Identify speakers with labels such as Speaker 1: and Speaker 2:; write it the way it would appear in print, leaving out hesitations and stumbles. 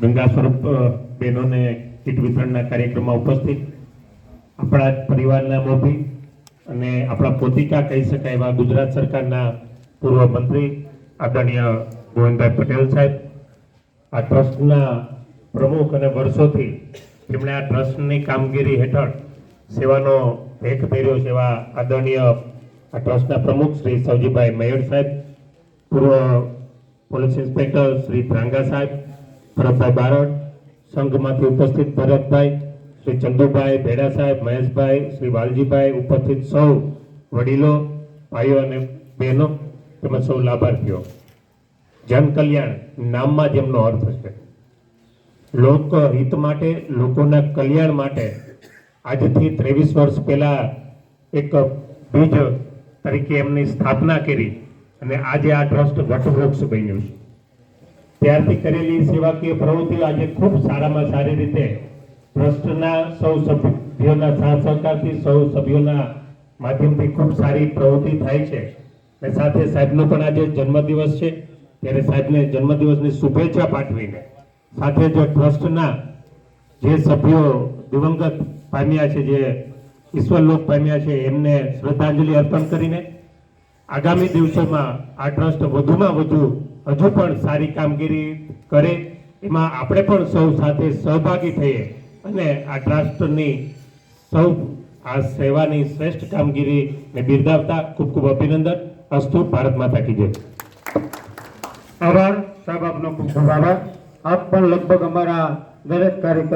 Speaker 1: ગંગા સ્વરૂપ બહેનોને કીટ વિતરણના કાર્યક્રમમાં ઉપસ્થિત આપણા પરિવારના મોભી અને આપણા પોતિકા કહી શકાય એવા ગુજરાત સરકારના પૂર્વ મંત્રી આદરણીય ગોવિંદભાઈ પટેલ સાહેબ, આ ટ્રસ્ટના પ્રમુખ અને વર્ષોથી જેમણે આ ટ્રસ્ટની કામગીરી હેઠળ સેવાનો ભેખ ધર્યો છે એવા આદરણીય આ ટ્રસ્ટના પ્રમુખ શ્રી સવજીભાઈ મયડ સાહેબ, પૂર્વ પોલીસ ઇન્સ્પેક્ટર શ્રી ત્રાંગા સાહેબ, ભરતભાઈ બારડ, સંઘમાંથી ઉપસ્થિત ભરતભાઈ, શ્રી ચંદુભાઈ ભેડા સાહેબ, મહેશભાઈ, શ્રી વાલજીભાઈ, ઉપસ્થિત સૌ વડીલો, ભાઈઓ અને બહેનો તેમજ સૌ લાભાર્થીઓ. જન કલ્યાણ નામમાં જેમનો અર્થ છે, લોકહિત માટે, લોકોના કલ્યાણ માટે આજથી 23 વર્ષ પહેલા એક બીજ તરીકે એમની સ્થાપના કરી અને આજે આ ટ્રસ્ટ વટવૃક્ષ બન્યું છે. ત્યારથી કરેલી સેવાકીય પ્રવૃત્તિઓ આજે ખૂબ સારામાં સારી રીતે ટ્રસ્ટના સૌ સભ્યોના સાથ સહકારથી, સૌ સભ્યોના માધ્યમથી ખૂબ સારી પ્રવૃત્તિ થાય છે. અને સાથે સાહેબનો પણ આજે જન્મદિવસ છે, ત્યારે સાહેબને જન્મદિવસની શુભેચ્છા પાઠવીને સાથે જ ટ્રસ્ટના જે સભ્યો દિવંગત પામ્યા છે, જે ઈશ્વરલોક પામ્યા છે, એમને શ્રદ્ધાંજલિ અર્પણ કરીને આગામી દિવસોમાં આ ટ્રસ્ટ વધુમાં વધુ હજુ પણ સારી કામગીરી કરે એમાં આપણે પણ સૌ સાથે સહભાગી થઈએ અને આ ટ્રસ્ટની સૌ આ સેવાની શ્રેષ્ઠ કામગીરીને બિરદાવતા ખૂબ ખૂબ અભિનંદન. અસ્તુ. ભારત માતા કી જય.
Speaker 2: આભાર સાહેબ, આપનો ખૂબ ખૂબ આભાર. આપ પણ લગભગ અમારા દરેક કાર્યક્રમ